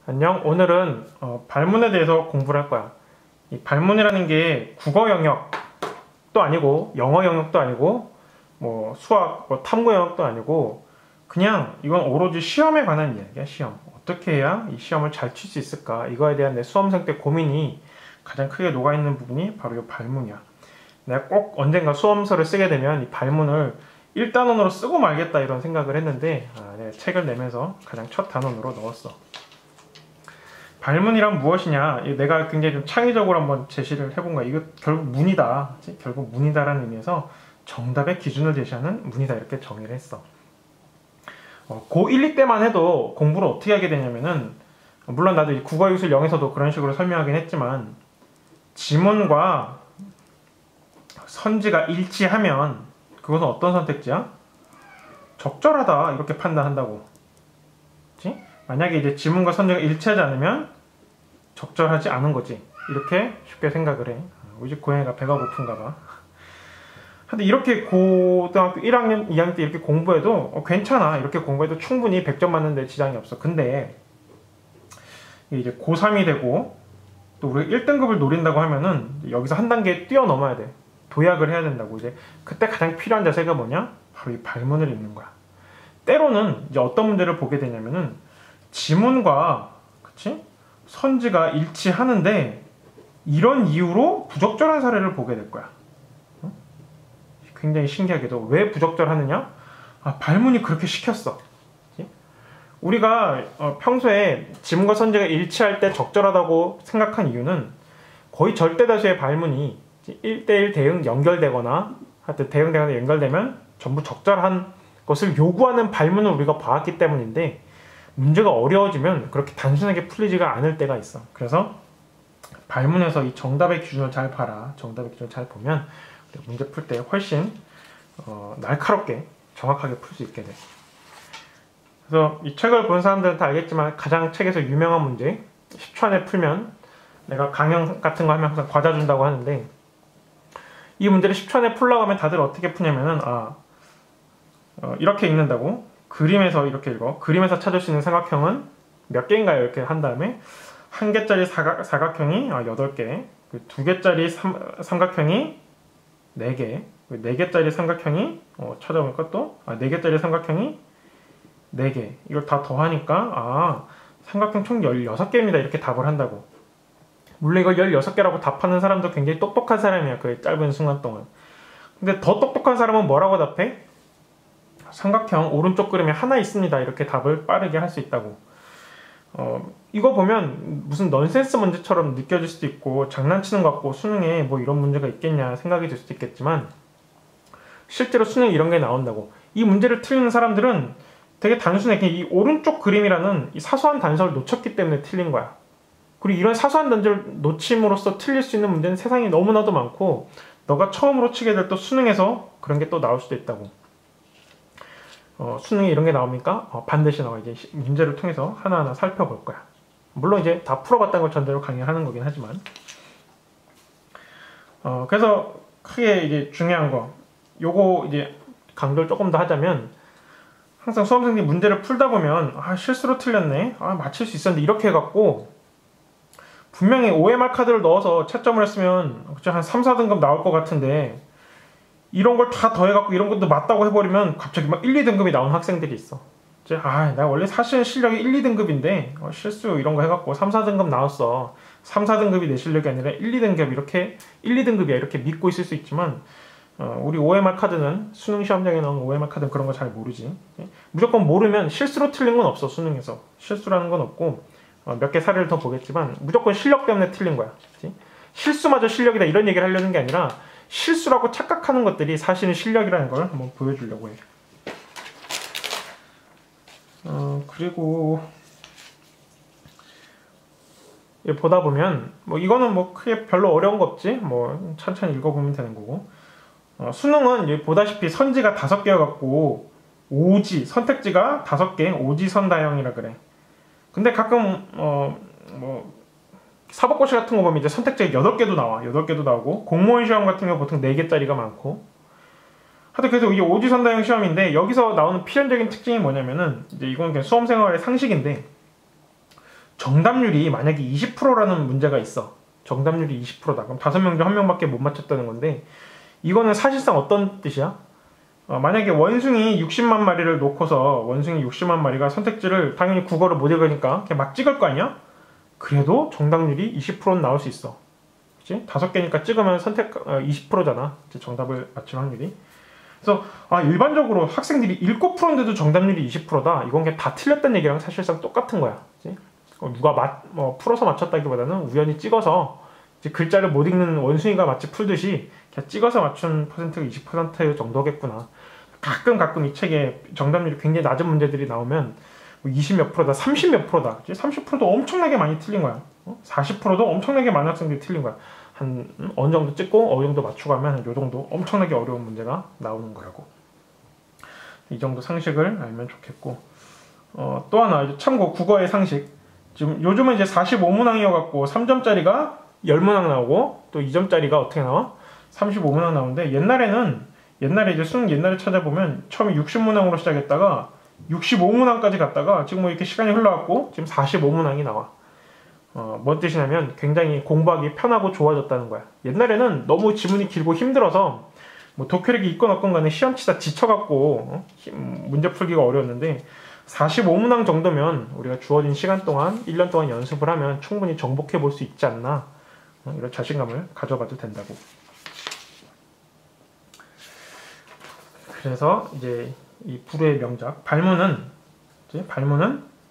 안녕. 오늘은 발문에 대해서 공부를 할 거야. 이 발문이라는 게 국어 영역도 아니고 영어 영역도 아니고 뭐 수학, 탐구 영역도 아니고 그냥 이건 오로지 시험에 관한 이야기야. 시험. 어떻게 해야 이 시험을 잘 칠 수 있을까? 이거에 대한 내 수험생 때 고민이 가장 크게 녹아있는 부분이 바로 이 발문이야. 내가 꼭 언젠가 수험서를 쓰게 되면 이 발문을 1단원으로 쓰고 말겠다 이런 생각을 했는데 내가 책을 내면서 가장 첫 단원으로 넣었어. 발문이란 무엇이냐? 내가 굉장히 좀 창의적으로 한번 제시를 해본 거야. 이거 결국 문이다. 결국 문이다라는 의미에서 정답의 기준을 제시하는 문이다 이렇게 정의를 했어. 고1, 2때만 해도 공부를 어떻게 하게 되냐면은 물론 나도 이 국어유술 0에서도 그런 식으로 설명하긴 했지만 지문과 선지가 일치하면 그것은 어떤 선택지야? 적절하다 이렇게 판단한다고. 그치? 만약에 이제 지문과 선지가 일치하지 않으면 적절하지 않은 거지. 이렇게 쉽게 생각을 해. 우리 집 고양이가 배가 고픈가 봐. 근데 이렇게 고등학교 1학년, 2학년 때 이렇게 공부해도 괜찮아. 이렇게 공부해도 충분히 100점 맞는데 지장이 없어. 근데 이제 고3이 되고 또 우리가 1등급을 노린다고 하면은 여기서 한 단계 뛰어넘어야 돼. 도약을 해야 된다고. 이제 그때 가장 필요한 자세가 뭐냐? 바로 이 발문을 읽는 거야. 때로는 이제 어떤 문제를 보게 되냐면은 지문과 그치? 선지가 일치하는데 이런 이유로 부적절한 사례를 보게 될 거야. 굉장히 신기하게도 왜 부적절하느냐? 발문이 그렇게 시켰어. 그치? 우리가 평소에 지문과 선지가 일치할 때 적절하다고 생각한 이유는 거의 절대 다수의 발문이 1대1 대응 연결되거나 하여튼 대응되거나 연결되면 전부 적절한 것을 요구하는 발문을 우리가 봐왔기 때문인데 문제가 어려워지면 그렇게 단순하게 풀리지가 않을 때가 있어. 그래서 발문에서 이 정답의 기준을 잘 봐라. 정답의 기준을 잘 보면 문제 풀 때 훨씬 날카롭게 정확하게 풀 수 있게 돼. 그래서 이 책을 본 사람들은 다 알겠지만 가장 책에서 유명한 문제 10초 안에 풀면 내가 강연 같은 거 하면 항상 과자 준다고 하는데 이 문제를 10초 안에 풀려고 하면 다들 어떻게 푸냐면은 이렇게 읽는다고. 그림에서 이렇게 읽어. 그림에서 찾을 수 있는 삼각형은 몇 개인가요? 이렇게 한 다음에 한 개짜리 사각형이 8개, 2개짜리 삼각형이 4개, 4개짜리 삼각형이 찾아보니까 또 4개짜리 삼각형이 4개. 이걸 다 더하니까 삼각형 총 16개입니다. 이렇게 답을 한다고. 물론 이걸 16개라고 답하는 사람도 굉장히 똑똑한 사람이야. 그 짧은 순간 동안. 근데 더 똑똑한 사람은 뭐라고 답해? 삼각형 오른쪽 그림에 하나 있습니다. 이렇게 답을 빠르게 할 수 있다고. 이거 보면 무슨 넌센스 문제처럼 느껴질 수도 있고 장난치는 것 같고 수능에 뭐 이런 문제가 있겠냐 생각이 들 수도 있겠지만 실제로 수능에 이런 게 나온다고. 이 문제를 틀리는 사람들은 되게 단순해. 이 오른쪽 그림이라는 이 사소한 단서를 놓쳤기 때문에 틀린 거야. 그리고 이런 사소한 단서를 놓침으로써 틀릴 수 있는 문제는 세상에 너무나도 많고 너가 처음으로 치게 될 또 수능에서 그런 게 또 나올 수도 있다고. 수능에 이런 게 나옵니까? 반드시 나와. 이제 문제를 통해서 하나하나 살펴볼 거야. 물론 이제 다 풀어봤다는 걸 전제로 강의하는 거긴 하지만. 그래서 크게 이제 중요한 거, 요거 이제 강조를 조금 더 하자면 항상 수험생들이 문제를 풀다 보면 실수로 틀렸네, 맞힐 수 있었는데 이렇게 해갖고 분명히 OMR 카드를 넣어서 채점을 했으면 한 3, 4등급 나올 것 같은데 이런 걸 다 더해갖고 이런 것도 맞다고 해버리면 갑자기 막 1, 2등급이 나온 학생들이 있어. 이제 나 원래 사실은 실력이 1, 2등급인데 실수 이런 거 해갖고 3, 4등급 나왔어. 3, 4등급이 내 실력이 아니라 1, 2등급 이렇게 1, 2등급이야 이렇게 믿고 있을 수 있지만 우리 OMR 카드는 수능 시험장에 나오는 OMR 카드는 그런 거 잘 모르지. 무조건 모르면 실수로 틀린 건 없어. 수능에서 실수라는 건 없고 몇 개 사례를 더 보겠지만 무조건 실력 때문에 틀린 거야. 그치? 실수마저 실력이다 이런 얘기를 하려는 게 아니라 실수라고 착각하는 것들이 사실은 실력이라는 걸 한번 보여주려고 해. 그리고 보다 보면 이거는 크게 별로 어려운 거 없지. 천천히 읽어보면 되는 거고. 수능은 보다시피 선지가 5개여갖고 오지 선택지가 5개 오지선다형이라 그래. 근데 가끔 사법고시 같은 거 보면 이제 선택지가 8개도 나와. 8개도 나오고 공무원 시험 같은 경우 보통 4개짜리가 많고. 하여튼 그래서 이게 오지선다형 시험인데 여기서 나오는 필연적인 특징이 뭐냐면은 이제 이건 그냥 수험생활의 상식인데 정답률이 만약에 20%라는 문제가 있어. 정답률이 20%다. 그럼 5명 중 1명밖에 못 맞췄다는 건데 이거는 사실상 어떤 뜻이야? 만약에 원숭이 60만 마리를 놓고서 원숭이 60만 마리가 선택지를 당연히 국어를 못 읽으니까 그냥 막 찍을 거 아니야? 그래도 정답률이 20%는 나올 수 있어. 그치? 5개니까 찍으면 선택 20%잖아. 정답을 맞출 확률이. 그래서 일반적으로 학생들이 7%인데도 정답률이 20%다. 이건 그냥 다 틀렸다는 얘기랑 사실상 똑같은 거야. 그치? 누가 풀어서 맞췄다기보다는 우연히 찍어서 이제 글자를 못 읽는 원숭이가 마치 풀듯이 그냥 찍어서 맞춘 퍼센트가 20% 정도겠구나. 가끔 이 책에 정답률이 굉장히 낮은 문제들이 나오면 20 몇 프로다, 30 몇 프로다. 30%도 엄청나게 많이 틀린 거야. 40%도 엄청나게 많은 학생들이 틀린 거야. 한 어느 정도 찍고 어느 정도 맞추고 하면 요 정도 엄청나게 어려운 문제가 나오는 거라고. 이 정도 상식을 알면 좋겠고. 또 하나 참고 국어의 상식. 지금 요즘은 이제 45문항이어갖고 3점짜리가 10문항 나오고 또 2점짜리가 어떻게 나와? 35문항 나오는데 옛날에 이제 수능 옛날에 찾아보면 처음에 60문항으로 시작했다가 65문항까지 갔다가 지금 뭐 이렇게 시간이 흘러갖고 지금 45문항이 나와. 뭔 뜻이냐면 굉장히 공부하기 편하고 좋아졌다는 거야. 옛날에는 너무 지문이 길고 힘들어서 뭐 독해력이 있건 없건 간에 시험 치다 지쳐갖고 문제 풀기가 어려웠는데 45문항 정도면 우리가 주어진 시간 동안 1년 동안 연습을 하면 충분히 정복해 볼 수 있지 않나, 이런 자신감을 가져봐도 된다고. 그래서 이제 이 불후의 명작 발문은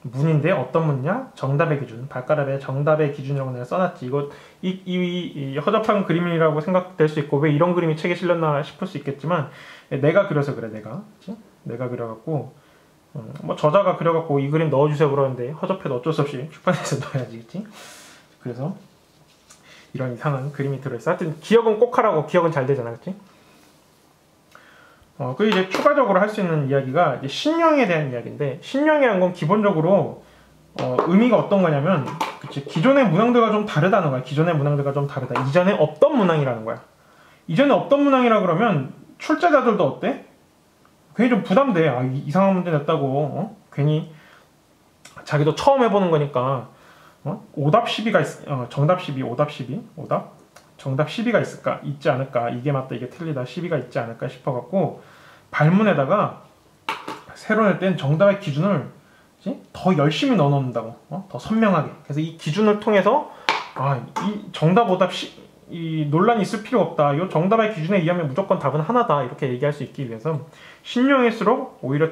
문인데 어떤 문이냐? 정답의 기준. 발가락에 정답의 기준이라고 내가 써놨지. 이거 이 허접한 그림이라고 생각될 수 있고 왜 이런 그림이 책에 실렸나 싶을 수 있겠지만 내가 그려서 그래. 내가 그려갖고 뭐 저자가 그려갖고 이 그림 넣어주세요 그러는데 허접해도 어쩔 수 없이 출판해서 넣어야지, 그치? 그래서 이런 이상한 그림이 들어있어. 하여튼 기억은 꼭 하라고. 기억은 잘 되잖아, 그치? 그 이제 추가적으로 할 수 있는 이야기가 이제 신령에 대한 이야기인데, 신령이라는 건 기본적으로 의미가 어떤 거냐면, 그치? 기존의 문항들과 좀 다르다는 거야. 기존의 문항들과 좀 다르다. 이전에 없던 문항이라는 거야. 이전에 없던 문항이라 그러면 출제자들도 어때? 괜히 좀 부담돼. 이상한 문제 냈다고. 괜히 자기도 처음 해보는 거니까. 오답 시비가 정답 시비, 오답 시비, 정답 시비가 있지 않을까. 이게 맞다, 이게 틀리다, 시비가 있지 않을까 싶어갖고 발문에다가 새로 낼 땐 정답의 기준을 더 열심히 넣어놓는다고. 더 선명하게. 그래서 이 기준을 통해서 이 정답 오답 이 논란이 있을 필요 없다. 이 정답의 기준에 의하면 무조건 답은 하나다. 이렇게 얘기할 수 있기 위해서 신용일수록 오히려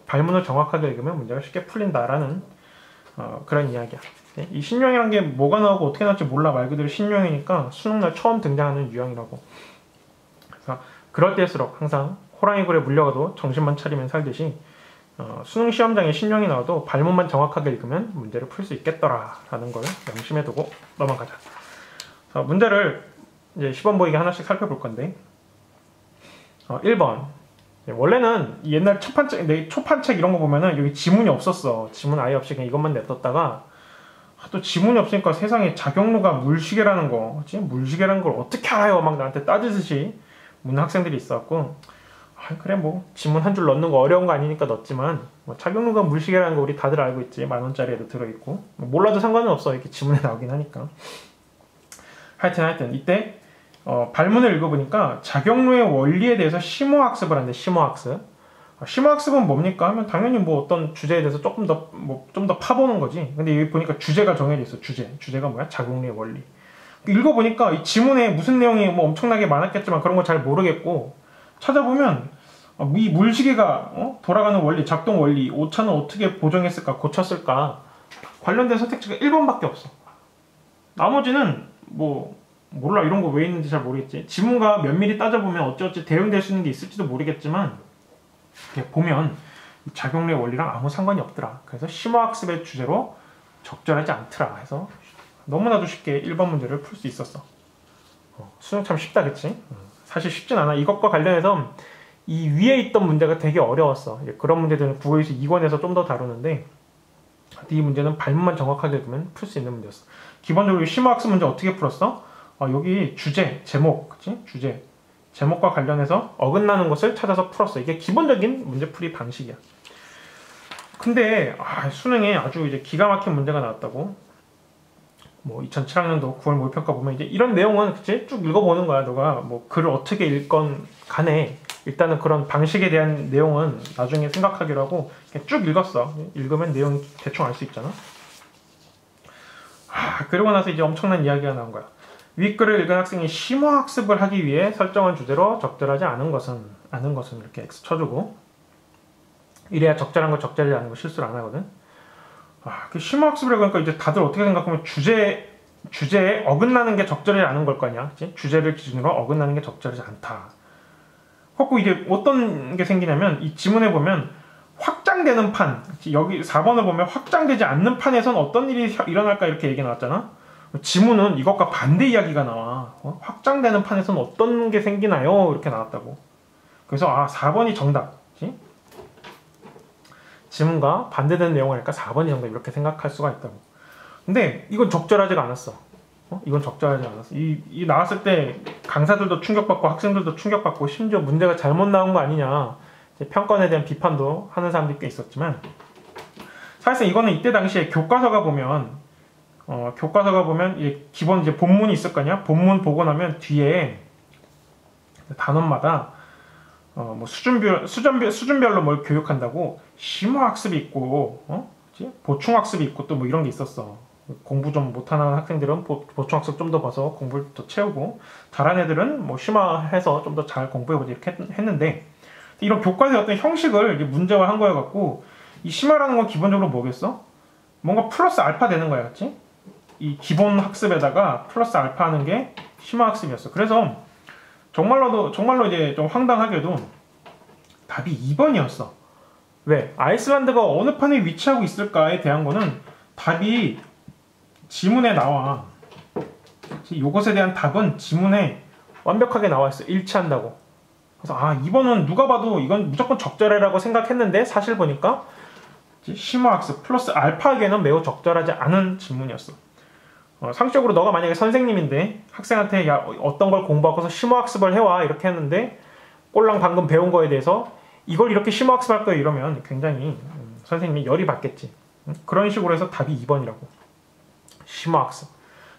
발문을 정확하게 읽으면 문제가 쉽게 풀린다라는 그런 이야기야. 이 신용이란 게 뭐가 나오고 어떻게 나올지 몰라. 말 그대로 신용이니까 수능날 처음 등장하는 유형이라고. 그래서 그럴 때일수록 항상 호랑이 굴에 물려가도 정신만 차리면 살듯이 수능 시험장에 신용이 나와도 발문만 정확하게 읽으면 문제를 풀 수 있겠더라라는 걸 명심해 두고 넘어가자. 문제를 이제 시범 보이게 하나씩 살펴볼 건데 1번. 원래는 옛날 초판책 이런 거 보면은 여기 지문이 없었어. 지문 아예 없이 그냥 이것만 냈었다가 또 지문이 없으니까 세상에 자격루가 물시계라는 거, 그치? 물시계라는 걸 어떻게 알아요? 막 나한테 따지듯이 묻는 학생들이 있었고, 그래 뭐 지문 한 줄 넣는 거 어려운 거 아니니까 넣었지만 뭐 자격루가 물시계라는 거 우리 다들 알고 있지. 10,000원짜리에도 들어있고 뭐 몰라도 상관은 없어. 이렇게 지문에 나오긴 하니까. 하여튼 이때 발문을 읽어보니까 자격루의 원리에 대해서 심오학습을 하는데, 심오학습은 뭡니까? 하면 당연히 뭐 어떤 주제에 대해서 좀 더 파보는 거지. 근데 여기 보니까 주제가 정해져 있어. 주제가 뭐야? 자격루의 원리. 읽어보니까 이 지문에 무슨 내용이 뭐 엄청나게 많았겠지만 그런 거 잘 모르겠고, 찾아보면 이 물시계가 돌아가는 원리, 작동 원리, 오차는 어떻게 보정했을까, 고쳤을까 관련된 선택지가 1번밖에 없어. 나머지는 뭐 몰라. 이런 거 왜 있는지 잘 모르겠지. 지문과 면밀히 따져보면 어찌어찌 대응될 수 있는 게 있을지도 모르겠지만 이렇게 보면 작용의 원리랑 아무 상관이 없더라. 그래서 심오학습의 주제로 적절하지 않더라 해서 너무나도 쉽게 1번 문제를 풀 수 있었어. 수능 참 쉽다, 그치? 사실 쉽진 않아. 이것과 관련해서 이 위에 있던 문제가 되게 어려웠어. 그런 문제들은 국어에서 2권에서 좀 더 다루는데 이 문제는 발문만 정확하게 읽으면 풀 수 있는 문제였어. 기본적으로 심오학습 문제 어떻게 풀었어? 여기 주제, 제목, 그치? 제목과 관련해서 어긋나는 것을 찾아서 풀었어. 이게 기본적인 문제풀이 방식이야. 근데 수능에 아주 이제 기가 막힌 문제가 나왔다고. 뭐 2007학년도 9월 모의평가 보면 이제 이런 내용은 그치? 쭉 읽어보는 거야. 너가 뭐 글을 어떻게 읽건 간에 일단은 그런 방식에 대한 내용은 나중에 생각하기로 하고 그냥 쭉 읽었어. 읽으면 내용 대충 알 수 있잖아. 그러고 나서 이제 엄청난 이야기가 나온 거야. 윗글을 읽은 학생이 심화학습을 하기 위해 설정한 주제로 적절하지 않은 것은 이렇게 X 쳐주고, 이래야 적절한 거 적절하지 않은 거 실수를 안 하거든. 그 심화학습이라고 하니까 이제 다들 어떻게 생각하면 주제에 어긋나는 게 적절하지 않은 걸 거 아니야. 그치? 주제를 기준으로 어긋나는 게 적절하지 않다. 그래서 이게 어떤 게 생기냐면 이 지문에 보면 확장되는 판, 여기 4번을 보면 확장되지 않는 판에선 어떤 일이 일어날까 이렇게 얘기 나왔잖아. 지문은 이것과 반대 이야기가 나와. 확장되는 판에선 어떤 게 생기나요? 이렇게 나왔다고. 그래서 4번이 정답. 그치? 지문과 반대되는 내용을 하니까 4번이 정답 이렇게 생각할 수가 있다고. 근데 이건 적절하지가 않았어. 이건 적절하지 않았어. 이 나왔을 때 강사들도 충격받고 학생들도 충격받고 심지어 문제가 잘못 나온 거 아니냐 평가원에 대한 비판도 하는 사람들이 꽤 있었지만, 사실상 이거는 이때 당시에 교과서가 보면 이제 기본 이제 본문이 있을 거 아니야. 본문 보고 나면 뒤에 단원마다 뭐 수준별로 뭘 교육한다고 심화학습이 있고 보충학습이 있고 또 뭐 이런 게 있었어. 공부 좀 못하는 학생들은 보충학습 좀 더 봐서 공부를 더 채우고, 잘하는 애들은 뭐 심화해서 좀 더 잘 공부해보지 이렇게 했는데, 이런 교과서의 어떤 형식을 문제화한 거여갖고, 이 심화라는 건 기본적으로 뭐겠어? 뭔가 플러스 알파 되는 거야, 그치? 이 기본 학습에다가 플러스 알파 하는 게 심화학습이었어. 그래서 정말로 이제 좀 황당하게도 답이 2번이었어. 왜? 아이슬란드가 어느 판에 위치하고 있을까에 대한 거는 답이 지문에 나와. 이것에 대한 답은 지문에 완벽하게 나와 있어. 일치한다고. 그래서 2번은 누가 봐도 이건 무조건 적절해라고 생각했는데 사실 보니까 심화학습 플러스 알파에게는 매우 적절하지 않은 질문이었어. 상식적으로 너가 만약에 선생님인데 학생한테 야 어떤 걸 공부하고서 심화학습을 해와 이렇게 했는데 꼴랑 방금 배운 거에 대해서 이걸 이렇게 심화학습할 거야 이러면 굉장히 선생님이 열이 받겠지. 그런 식으로 해서 답이 2번이라고. 심화학습.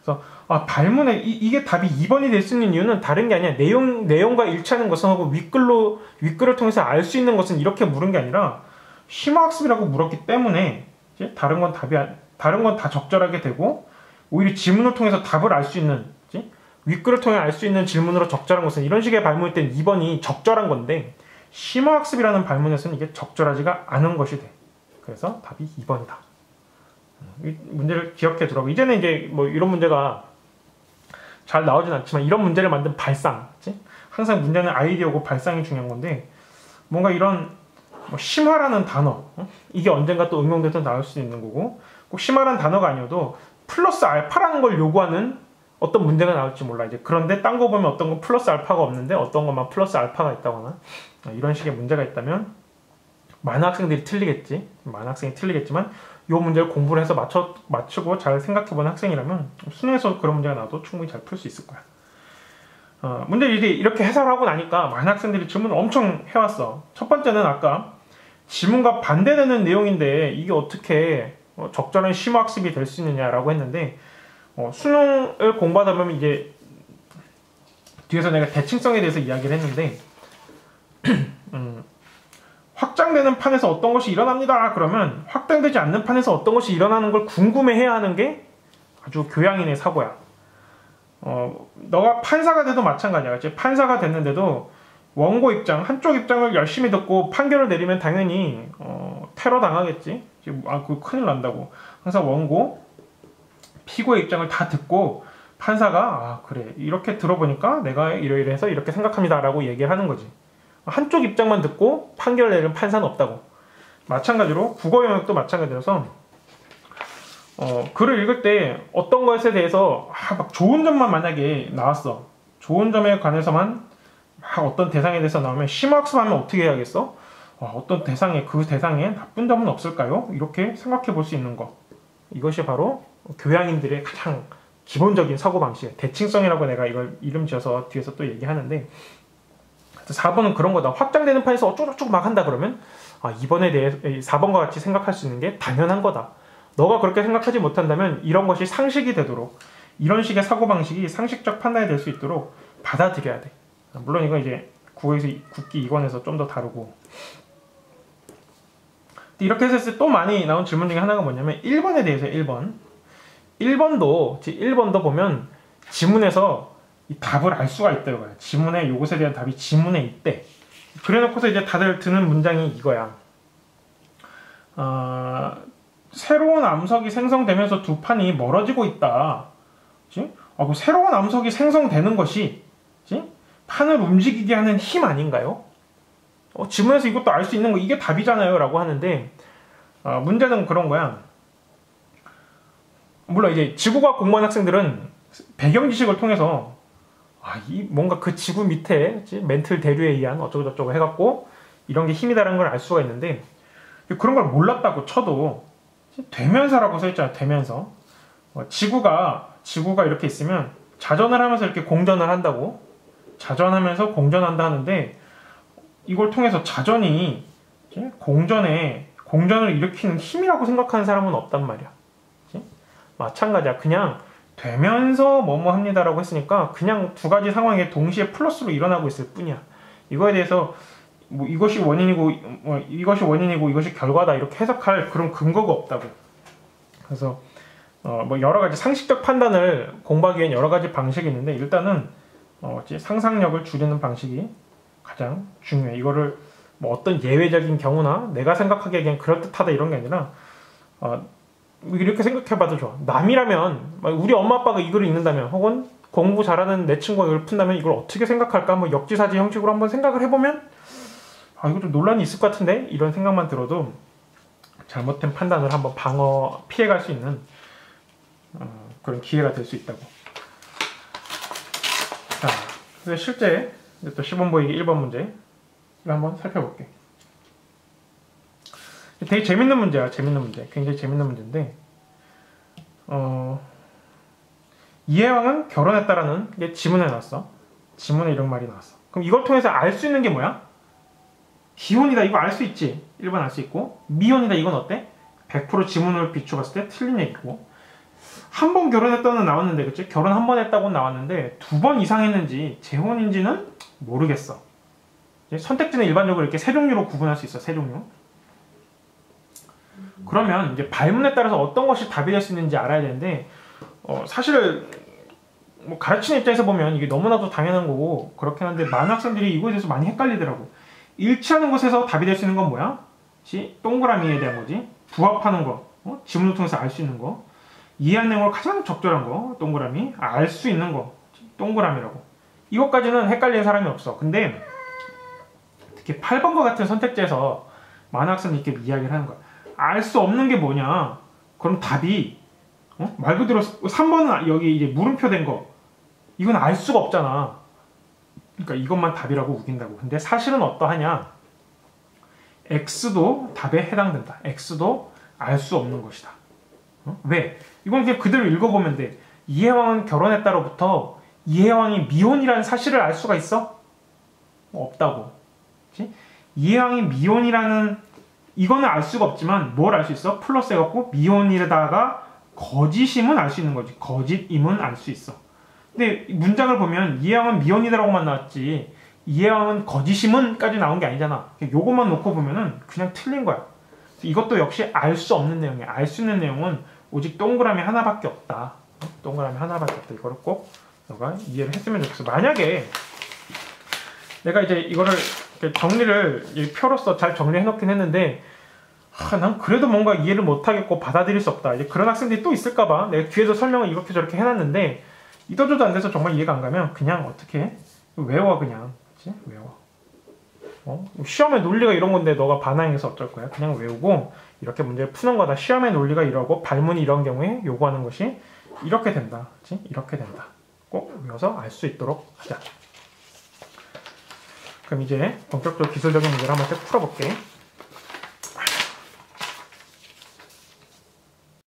그래서 발문에 이게 답이 2번이 될 수 있는 이유는 다른 게 아니야. 내용과 일치하는 것은 하고 윗글을 통해서 알 수 있는 것은 이렇게 물은 게 아니라 심화학습이라고 물었기 때문에 이제 다른 건 다 적절하게 되고, 오히려 지문을 통해서 답을 알 수 있는, 윗글을 통해 알 수 있는 질문으로 적절한 것은 이런 식의 발문일 땐 2번이 적절한 건데, 심화학습이라는 발문에서는 이게 적절하지가 않은 것이 돼. 그래서 답이 2번이다. 이 문제를 기억해 두라고. 이제는 이제 뭐 이런 문제가 잘 나오진 않지만 이런 문제를 만든 발상, 항상 문제는 아이디어고 발상이 중요한 건데, 뭔가 이런 뭐 심화라는 단어, 이게 언젠가 또 응용돼서 나올 수 있는 거고, 꼭 심화라는 단어가 아니어도 플러스 알파라는 걸 요구하는 어떤 문제가 나올지 몰라. 이제 그런데 딴 거 보면 어떤 건 플러스 알파가 없는데 어떤 것만 플러스 알파가 있다거나 이런 식의 문제가 있다면 많은 학생들이 틀리겠지. 많은 학생이 틀리겠지만 이 문제를 공부를 해서 맞추고 잘 생각해보는 학생이라면 수능에서 그런 문제가 나와도 충분히 잘 풀 수 있을 거야. 문제를 이렇게 해설하고 나니까 많은 학생들이 질문을 엄청 해왔어. 첫 번째는 아까 지문과 반대되는 내용인데 이게 어떻게 적절한 심화학습이 될 수 있느냐라고 했는데, 수능을 공부하다 보면 이제 뒤에서 내가 대칭성에 대해서 이야기를 했는데 확장되는 판에서 어떤 것이 일어납니다. 그러면 확장되지 않는 판에서 어떤 것이 일어나는 걸 궁금해해야 하는 게 아주 교양인의 사고야. 너가 판사가 돼도 마찬가지야. 그치? 판사가 됐는데도 원고 입장, 한쪽 입장을 열심히 듣고 판결을 내리면 당연히 테러 당하겠지. 그거 큰일 난다고. 항상 원고, 피고의 입장을 다 듣고 판사가 그래 이렇게 들어보니까 내가 이러이러해서 이렇게 생각합니다 라고 얘기를 하는 거지. 한쪽 입장만 듣고 판결을 내리는 판사는 없다고. 마찬가지로 국어 영역도 마찬가지라서 글을 읽을 때 어떤 것에 대해서 막 좋은 점만 만약에 나왔어. 좋은 점에 관해서만 막 어떤 대상에 대해서 나오면 심화학습하면 어떻게 해야겠어? 어떤 그 대상에 나쁜 점은 없을까요? 이렇게 생각해 볼 수 있는 것. 이것이 바로 교양인들의 가장 기본적인 사고방식. 대칭성이라고 내가 이걸 이름 지어서 뒤에서 또 얘기하는데, 4번은 그런 거다. 확장되는 판에서 어쩌고저쩌고 막 한다 그러면 2번에 대해 4번과 같이 생각할 수 있는 게 당연한 거다. 너가 그렇게 생각하지 못한다면 이런 것이 상식이 되도록, 이런 식의 사고방식이 상식적 판단이 될 수 있도록 받아들여야 돼. 물론 이건 이제 국기 2권에서 좀 더 다루고. 이렇게 했을 때 또 많이 나온 질문 중에 하나가 뭐냐면 1번에 대해서 1번. 1번도 보면 지문에서 이 답을 알 수가 있대요. 지문에 요것에 대한 답이 지문에 있대. 그래놓고서 이제 다들 드는 문장이 이거야. 새로운 암석이 생성되면서 두 판이 멀어지고 있다. 그 새로운 암석이 생성되는 것이 판을 움직이게 하는 힘 아닌가요? 지문에서 이것도 알 수 있는 거 이게 답이잖아요 라고 하는데 문제는 그런 거야. 물론 이제 지구과학 공부한 학생들은 배경 지식을 통해서 뭔가 그 지구 밑에 멘틀 대류에 의한 어쩌고저쩌고 해갖고 이런 게 힘이다라는 걸 알 수가 있는데 그런 걸 몰랐다고 쳐도 되면서라고 써있잖아요. 되면서 지구가 이렇게 있으면 자전을 하면서 이렇게 공전을 한다고, 자전하면서 공전한다 하는데 이걸 통해서 자전이 공전을 일으키는 힘이라고 생각하는 사람은 없단 말이야. 마찬가지야. 그냥 되면서 뭐뭐 합니다라고 했으니까 그냥 두 가지 상황에 동시에 플러스로 일어나고 있을 뿐이야. 이거에 대해서 뭐 이것이 원인이고 이것이 결과다 이렇게 해석할 그런 근거가 없다고. 그래서 뭐 여러 가지 상식적 판단을 공부하기 위한 여러 가지 방식이 있는데 일단은 상상력을 줄이는 방식이 가장 중요해. 이거를 뭐 어떤 예외적인 경우나 내가 생각하기에 그냥 그럴듯하다 이런 게 아니라 이렇게 생각해봐도 좋아. 남이라면 우리 엄마 아빠가 이 글을 읽는다면 혹은 공부 잘하는 내 친구가 이걸 푼다면 이걸 어떻게 생각할까 한번 역지사지 형식으로 한번 생각을 해보면 이거 좀 논란이 있을 것 같은데 이런 생각만 들어도 잘못된 판단을 한번 피해갈 수 있는 그런 기회가 될 수 있다고. 자, 그래서 실제 또 시범 보이기 1번 문제 이거 한번 살펴볼게. 되게 재밌는 문제야. 굉장히 재밌는 문제인데 이해왕은 결혼했다라는 게 지문에 나왔어. 지문에 이런 말이 나왔어. 그럼 이걸 통해서 알 수 있는 게 뭐야? 기혼이다 이거 알 수 있지. 1번 알 수 있고 미혼이다 이건 어때? 100% 지문을 비춰봤을 때 틀린 얘기고 한 번 결혼했다는 나왔는데 그치? 결혼 한 번 했다고 나왔는데 두 번 이상 했는지 재혼인지는 모르겠어. 선택지는 일반적으로 이렇게 세 종류로 구분할 수 있어. 세 종류. 그러면 이제 발문에 따라서 어떤 것이 답이 될 수 있는지 알아야 되는데 사실 뭐 가르치는 입장에서 보면 이게 너무나도 당연한 거고 그렇긴 한데 많은 학생들이 이거에 대해서 많이 헷갈리더라고. 일치하는 것에서 답이 될 수 있는 건 뭐야? 동그라미에 대한 거지. 부합하는 거, 지문을 통해서 알 수 있는 거, 이해한 내용을 가장 적절한 거, 동그라미, 알 수 있는 거, 동그라미라고. 이것까지는 헷갈리는 사람이 없어. 근데 특히 8번과 같은 선택지에서 많은 학생들이 이렇게 이야기를 하는 거야. 알 수 없는 게 뭐냐? 그럼 답이 말 그대로 3번은 여기 이제 물음표 된 거 이건 알 수가 없잖아. 그러니까 이것만 답이라고 우긴다고. 근데 사실은 어떠하냐? X도 답에 해당된다. X도 알 수 없는 것이다. 왜? 이건 그냥 그대로 읽어보면 돼. 이해왕은 결혼했다로부터 이해왕이 미혼이라는 사실을 알 수가 있어? 없다고. 그치? 이해왕이 미혼이라는 이거는 알 수가 없지만 뭘 알 수 있어? 플러스 해갖고 미혼이다가 거짓임은 알 수 있는 거지. 거짓임은 알 수 있어. 근데 문장을 보면 이해왕은 미혼이다라고만 나왔지 이해왕은 거짓임은까지 나온 게 아니잖아. 요것만 놓고 보면은 그냥 틀린 거야. 이것도 역시 알 수 없는 내용이야. 알 수 있는 내용은 오직 동그라미 하나밖에 없다. 동그라미 하나밖에 없다. 이거를 꼭 너가 이해를 했으면 좋겠어. 만약에 내가 이제 이거를 정리를 표로서 잘 정리해 놓긴 했는데 난 그래도 뭔가 이해를 못하겠고 받아들일 수 없다. 이제 그런 학생들이 또 있을까봐 내가 뒤에서 설명을 이렇게 저렇게 해놨는데 이도저도 안 돼서 정말 이해가 안 가면 그냥 어떻게 해? 외워 그냥. 그치? 외워. 시험의 논리가 이런 건데 너가 반항해서 어쩔 거야? 그냥 외우고 이렇게 문제를 푸는 거다. 시험의 논리가 이러고 발문이 이런 경우에 요구하는 것이 이렇게 된다. 그치? 이렇게 된다. 꼭 외워서 알 수 있도록 하자. 그럼 이제 본격적으로 기술적인 문제를 한번 쭉 풀어볼게.